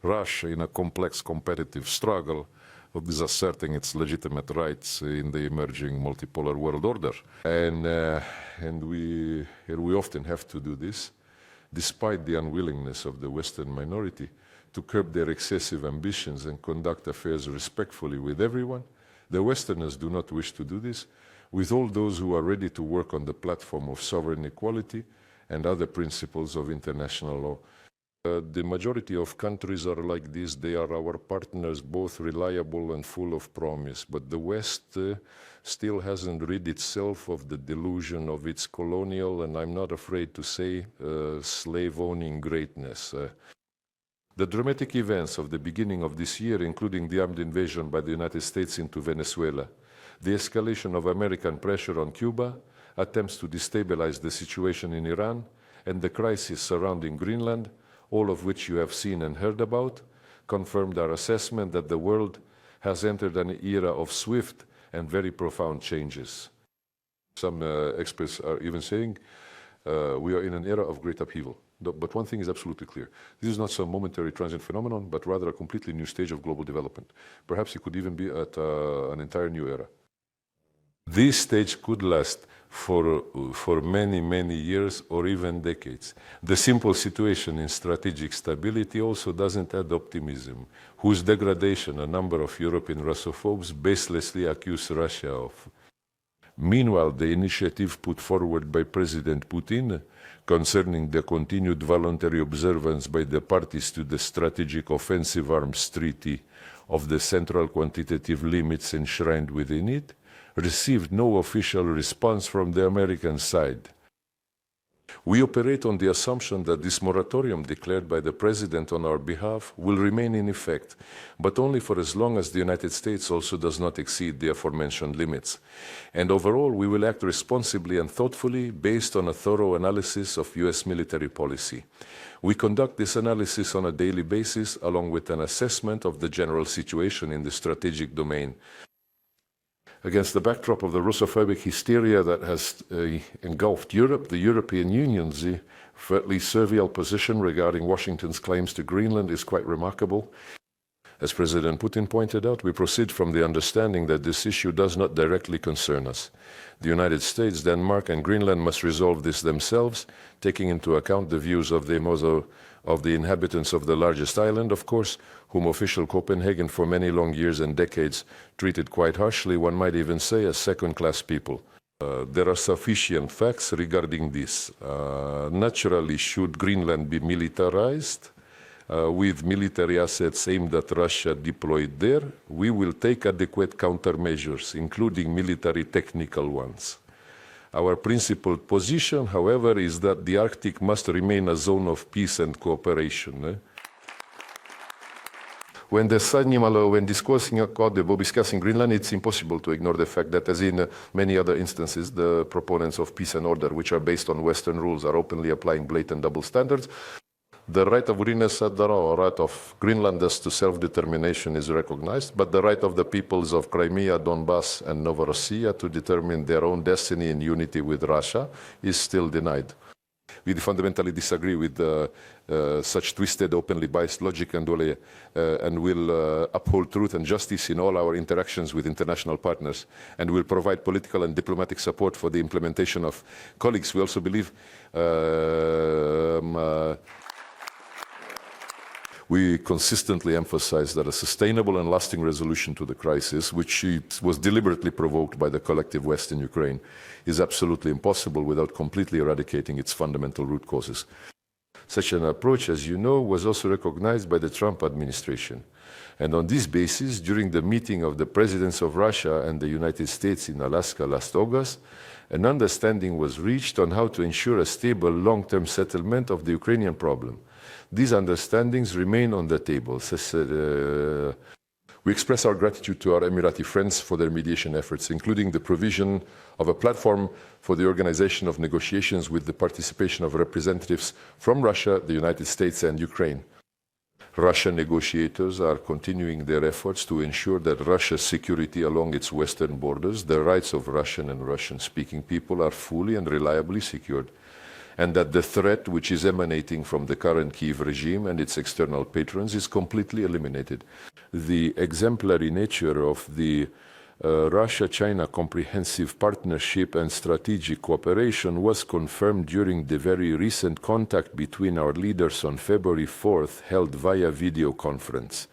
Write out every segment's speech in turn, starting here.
Russia in a complex competitive struggle is asserting its legitimate rights in the emerging multipolar world order. And we often have to do this, despite the unwillingness of the Western minority to curb their excessive ambitions and conduct affairs respectfully with everyone. The Westerners do not wish to do this with all those who are ready to work on the platform of sovereign equality and other principles of international law. The majority of countries are like this. They are our partners, both reliable and full of promise. But the West still hasn't rid itself of the delusion of its colonial, and I'm not afraid to say, slave-owning greatness. The dramatic events of the beginning of this year, including the armed invasion by the United States into Venezuela, the escalation of American pressure on Cuba, attempts to destabilize the situation in Iran, and the crisis surrounding Greenland, all of which you have seen and heard about, confirmed our assessment that the world has entered an era of swift and very profound changes. Some experts are even saying we are in an era of great upheaval. But one thing is absolutely clear. This is not some momentary transient phenomenon, but rather a completely new stage of global development. Perhaps it could even be at an entire new era. This stage could last for many, many years or even decades. The simple situation in strategic stability also doesn't add optimism, whose degradation a number of European Russophobes baselessly accuse Russia of. Meanwhile, the initiative put forward by President Putin concerning the continued voluntary observance by the parties to the Strategic Offensive Arms Treaty of the central quantitative limits enshrined within it received no official response from the American side. We operate on the assumption that this moratorium declared by the President on our behalf will remain in effect, but only for as long as the United States also does not exceed the aforementioned limits. And overall, we will act responsibly and thoughtfully based on a thorough analysis of US military policy. We conduct this analysis on a daily basis, along with an assessment of the general situation in the strategic domain. Against the backdrop of the Russophobic hysteria that has engulfed Europe, the European Union's fairly servile position regarding Washington's claims to Greenland is quite remarkable. As President Putin pointed out, we proceed from the understanding that this issue does not directly concern us. The United States, Denmark, and Greenland must resolve this themselves, taking into account the views of the inhabitants of the largest island, of course, whom official Copenhagen for many long years and decades treated quite harshly, one might even say, as second-class people. There are sufficient facts regarding this. Naturally, should Greenland be militarized, with military assets aimed at Russia deployed there, we will take adequate countermeasures, including military technical ones. Our principled position, however, is that the Arctic must remain a zone of peace and cooperation. When discussing Greenland, it's impossible to ignore the fact that, as in many other instances, the proponents of peace and order, which are based on Western rules, are openly applying blatant double standards. The right of or right of Greenlanders to self-determination is recognized, but the right of the peoples of Crimea, Donbass, and Novorossiya to determine their own destiny in unity with Russia is still denied. We fundamentally disagree with such twisted, openly biased logic and will uphold truth and justice in all our interactions with international partners, and will provide political and diplomatic support for the implementation of. Colleagues, we also believe we consistently emphasize that a sustainable and lasting resolution to the crisis, which was deliberately provoked by the collective West in Ukraine, is absolutely impossible without completely eradicating its fundamental root causes. Such an approach, as you know, was also recognized by the Trump administration. And on this basis, during the meeting of the presidents of Russia and the United States in Alaska last August, an understanding was reached on how to ensure a stable long-term settlement of the Ukrainian problem. These understandings remain on the table. We express our gratitude to our Emirati friends for their mediation efforts, including the provision of a platform for the organization of negotiations with the participation of representatives from Russia, the United States, and Ukraine. Russian negotiators are continuing their efforts to ensure that Russia's security along its western borders, the rights of Russian and Russian-speaking people, are fully and reliably secured. and that the threat which is emanating from the current Kyiv regime and its external patrons is completely eliminated. The exemplary nature of the Russia-China Comprehensive Partnership and Strategic Cooperation was confirmed during the very recent contact between our leaders on February 4th, held via video conference.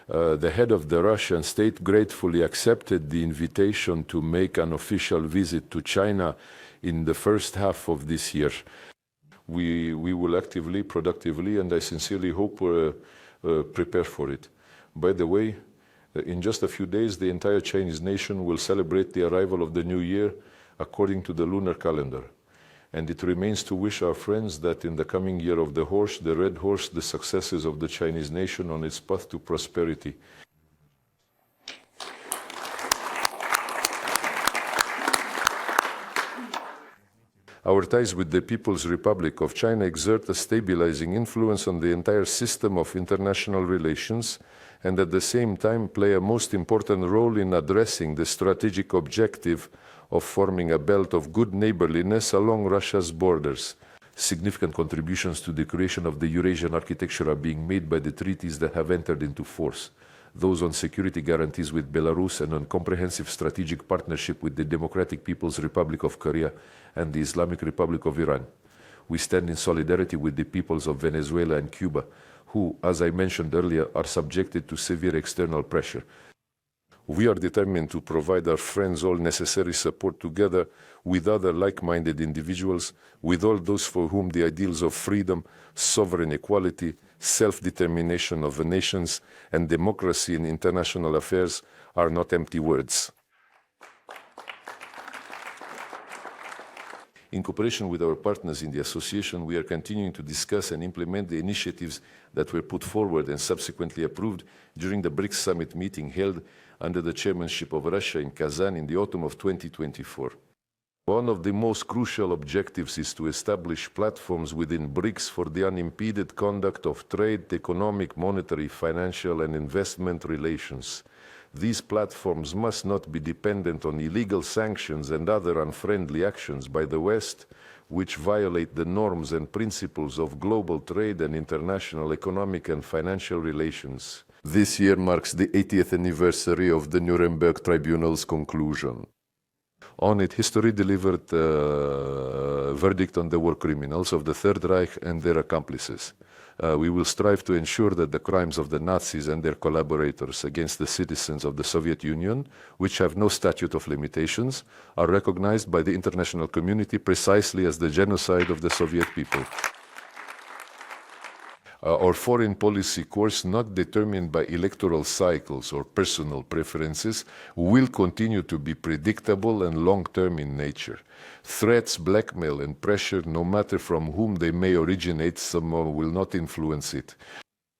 The head of the Russian state gratefully accepted the invitation to make an official visit to China in the first half of this year. We will actively, productively, and I sincerely hope prepare for it. By the way, in just a few days, the entire Chinese nation will celebrate the arrival of the new year according to the lunar calendar. And it remains to wish our friends that in the coming year of the horse, the red horse, the successes of the Chinese nation on its path to prosperity. Our ties with the People's Republic of China exert a stabilizing influence on the entire system of international relations and at the same time play a most important role in addressing the strategic objective of forming a belt of good neighborliness along Russia's borders. Significant contributions to the creation of the Eurasian architecture are being made by the treaties that have entered into force. Those on security guarantees with Belarus and on comprehensive strategic partnership with the Democratic People's Republic of Korea and the Islamic Republic of Iran. We stand in solidarity with the peoples of Venezuela and Cuba, who, as I mentioned earlier, are subjected to severe external pressure. We are determined to provide our friends all necessary support together with other like-minded individuals, with all those for whom the ideals of freedom, sovereign equality, self-determination of the nations, and democracy in international affairs are not empty words. In cooperation with our partners in the association, we are continuing to discuss and implement the initiatives that were put forward and subsequently approved during the BRICS summit meeting held under the chairmanship of Russia in Kazan in the autumn of 2024. One of the most crucial objectives is to establish platforms within BRICS for the unimpeded conduct of trade, economic, monetary, financial, and investment relations. These platforms must not be dependent on illegal sanctions and other unfriendly actions by the West, which violate the norms and principles of global trade and international economic and financial relations. This year marks the 80th anniversary of the Nuremberg Tribunal's conclusion. On it, history delivered a verdict on the war criminals of the Third Reich and their accomplices. We will strive to ensure that the crimes of the Nazis and their collaborators against the citizens of the Soviet Union, which have no statute of limitations, are recognized by the international community precisely as the genocide of the Soviet people. Our foreign policy course, not determined by electoral cycles or personal preferences, will continue to be predictable and long-term in nature. Threats, blackmail, and pressure, no matter from whom they may originate, somehow will not influence it.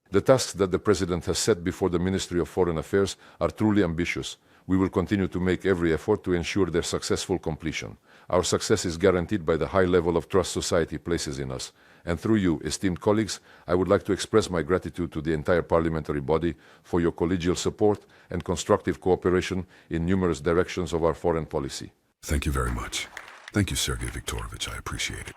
The tasks that the President has set before the Ministry of Foreign Affairs are truly ambitious. We will continue to make every effort to ensure their successful completion. Our success is guaranteed by the high level of trust society places in us. And through you, esteemed colleagues, I would like to express my gratitude to the entire parliamentary body for your collegial support and constructive cooperation in numerous directions of our foreign policy. Thank you very much. Thank you, Sergei Viktorovich. I appreciate it.